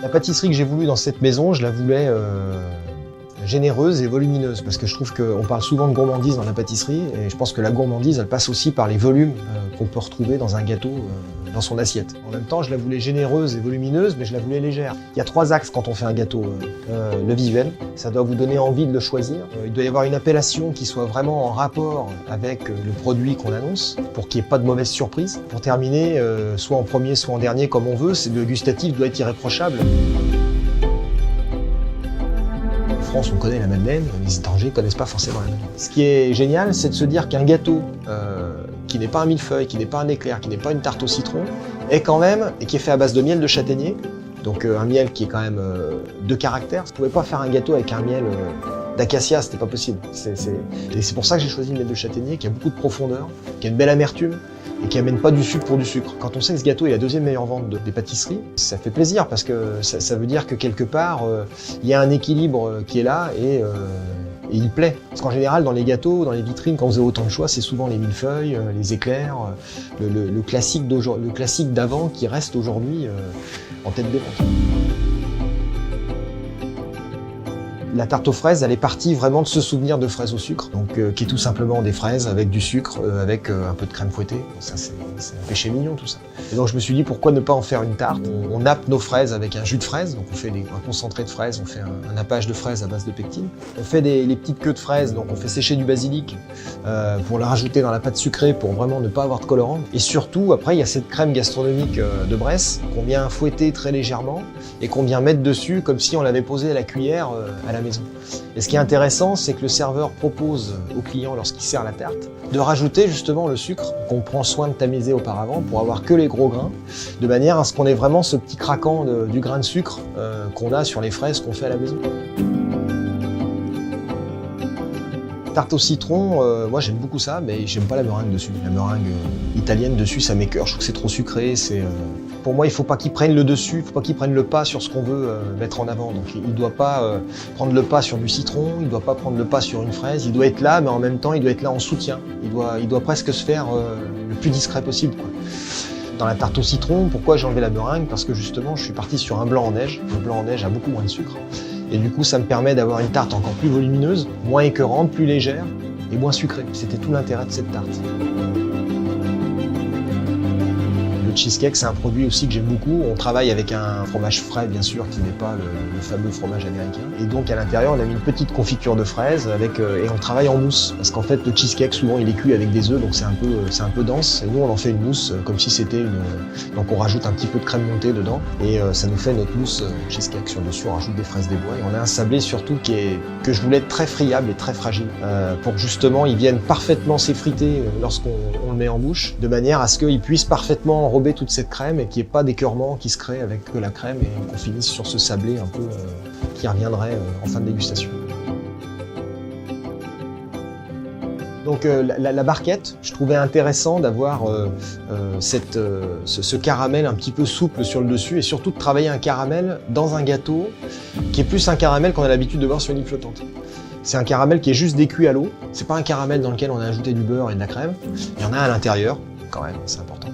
La pâtisserie que j'ai voulu dans cette maison, je la voulais généreuse et volumineuse, parce que je trouve qu'on parle souvent de gourmandise dans la pâtisserie, et je pense que la gourmandise, elle passe aussi par les volumes qu'on peut retrouver dans un gâteau, dans son assiette. En même temps, je la voulais généreuse et volumineuse, mais je la voulais légère. Il y a 3 axes quand on fait un gâteau. Le visuel, ça doit vous donner envie de le choisir. Il doit y avoir une appellation qui soit vraiment en rapport avec le produit qu'on annonce, pour qu'il n'y ait pas de mauvaise surprise. Pour terminer, soit en premier, soit en dernier, comme on veut, le gustatif doit être irréprochable. En France, on connaît la madeleine, les étrangers ne connaissent pas forcément la madeleine. Ce qui est génial, c'est de se dire qu'un gâteau qui n'est pas un millefeuille, qui n'est pas un éclair, qui n'est pas une tarte au citron, est quand même, et qui est fait à base de miel de châtaignier, donc un miel qui est quand même de caractère. Vous ne pouvez pas faire un gâteau avec un miel d'acacia, c'était pas possible. Et c'est pour ça que j'ai choisi le miel de châtaignier, qui a beaucoup de profondeur, qui a une belle amertume, et qui amène pas du sucre pour du sucre. Quand on sait que ce gâteau est la 2e meilleure vente des pâtisseries, ça fait plaisir parce que ça veut dire que quelque part, il y a un équilibre qui est là et il plaît. Parce qu'en général, dans les gâteaux, dans les vitrines, quand vous avez autant de choix, c'est souvent les millefeuilles, les éclairs, le classique d'avant qui reste aujourd'hui en tête des ventes. La tarte aux fraises, elle est partie vraiment de ce souvenir de fraises au sucre, donc qui est tout simplement des fraises avec du sucre, avec un peu de crème fouettée. Ça, c'est un péché mignon tout ça. Et donc je me suis dit pourquoi ne pas en faire une tarte. On nappe nos fraises avec un jus de fraise, donc on fait un concentré de fraises, on fait un nappage de fraises à base de pectine. On fait les petites queues de fraises, donc on fait sécher du basilic pour la rajouter dans la pâte sucrée pour vraiment ne pas avoir de colorant. Et surtout, après, il y a cette crème gastronomique de Bresse qu'on vient fouetter très légèrement et qu'on vient mettre dessus comme si on l'avait posé à la cuillère à la maison. Et ce qui est intéressant, c'est que le serveur propose au client, lorsqu'il sert la tarte, de rajouter justement le sucre qu'on prend soin de tamiser auparavant pour avoir que les gros grains, de manière à ce qu'on ait vraiment ce petit craquant du grain de sucre qu'on a sur les fraises qu'on fait à la maison. Tarte au citron, moi j'aime beaucoup ça, mais j'aime pas la meringue dessus. La meringue italienne dessus, ça m'écœure, je trouve que c'est trop sucré. Pour moi, il faut pas qu'il prenne le dessus, il faut pas qu'il prenne le pas sur ce qu'on veut mettre en avant. Donc il doit pas prendre le pas sur du citron, il doit pas prendre le pas sur une fraise, il doit être là, mais en même temps, il doit être là en soutien. Il doit presque se faire le plus discret possible, quoi. Dans la tarte au citron, pourquoi j'ai enlevé la meringue? Parce que justement, je suis parti sur un blanc en neige. Le blanc en neige a beaucoup moins de sucre. Et du coup, ça me permet d'avoir une tarte encore plus volumineuse, moins écœurante, plus légère et moins sucrée. C'était tout l'intérêt de cette tarte. Le cheesecake, c'est un produit aussi que j'aime beaucoup. On travaille avec un fromage frais, bien sûr, qui n'est pas le fameux fromage américain. Et donc, à l'intérieur, on a mis une petite confiture de fraises et on travaille en mousse. Parce qu'en fait, le cheesecake, souvent, il est cuit avec des œufs, donc c'est un peu dense. Et nous, on en fait une mousse comme si c'était Donc, on rajoute un petit peu de crème montée dedans. Et ça nous fait notre mousse cheesecake. Sur le dessus, on rajoute des fraises des bois. Et on a un sablé, surtout, que je voulais très friable et très fragile. Pour que, justement, il vienne parfaitement s'effriter lorsqu'on le met en bouche, de manière à ce qu'il puisse parfaitement enrober toute cette crème et qu'il n'y ait pas d'écœurement qui se crée avec la crème et qu'on finisse sur ce sablé un peu qui reviendrait en fin de dégustation. Donc la barquette, je trouvais intéressant d'avoir ce caramel un petit peu souple sur le dessus et surtout de travailler un caramel dans un gâteau qui est plus un caramel qu'on a l'habitude de voir sur une île flottante. C'est un caramel qui est juste décuit à l'eau, c'est pas un caramel dans lequel on a ajouté du beurre et de la crème, il y en a à l'intérieur, quand même, c'est important.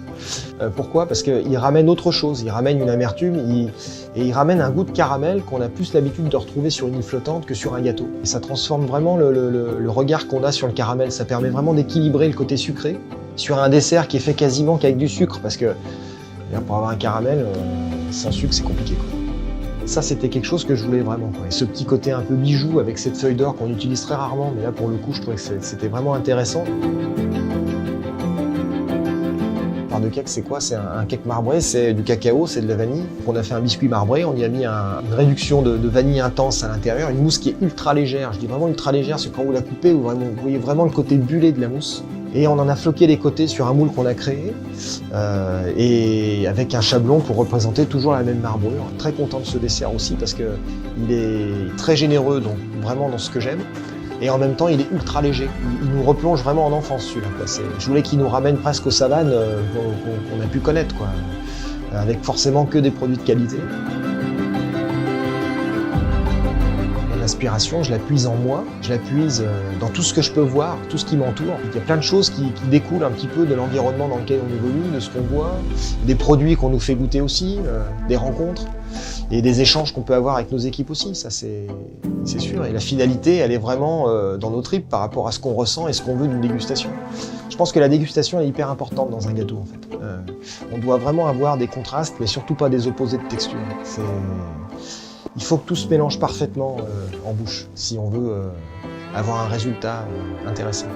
Pourquoi? Parce qu'il ramène autre chose, il ramène une amertume et il ramène un goût de caramel qu'on a plus l'habitude de retrouver sur une île flottante que sur un gâteau. Et ça transforme vraiment le regard qu'on a sur le caramel, ça permet vraiment d'équilibrer le côté sucré sur un dessert qui est fait quasiment qu'avec du sucre, parce que pour avoir un caramel sans sucre, c'est compliqué, quoi. Ça, c'était quelque chose que je voulais vraiment, quoi. Et ce petit côté un peu bijou avec cette feuille d'or qu'on utilise très rarement, mais là, pour le coup, je trouvais que c'était vraiment intéressant. De cake, c'est quoi? C'est un cake marbré, c'est du cacao, c'est de la vanille. On a fait un biscuit marbré, on y a mis une réduction de vanille intense à l'intérieur, une mousse qui est ultra légère. Je dis vraiment ultra légère, parce que quand vous la coupez, vous voyez vraiment le côté bullé de la mousse. Et on en a floqué les côtés sur un moule qu'on a créé, et avec un chablon pour représenter toujours la même marbrure. Très content de ce dessert aussi, parce qu'il est très généreux, donc vraiment dans ce que j'aime. Et en même temps, il est ultra léger. Il nous replonge vraiment en enfance, celui-là. Je voulais qu'il nous ramène presque aux savanes qu'on a pu connaître, quoi. Avec forcément que des produits de qualité. Mon inspiration, je la puise en moi, je la puise dans tout ce que je peux voir, tout ce qui m'entoure. Il y a plein de choses qui découlent un petit peu de l'environnement dans lequel on évolue, de ce qu'on voit, des produits qu'on nous fait goûter aussi, des rencontres. Et des échanges qu'on peut avoir avec nos équipes aussi, ça c'est sûr. Et la finalité, elle est vraiment dans nos tripes par rapport à ce qu'on ressent et ce qu'on veut d'une dégustation. Je pense que la dégustation est hyper importante dans un gâteau en fait. On doit vraiment avoir des contrastes, mais surtout pas des opposés de texture. Il faut que tout se mélange parfaitement en bouche si on veut avoir un résultat intéressant.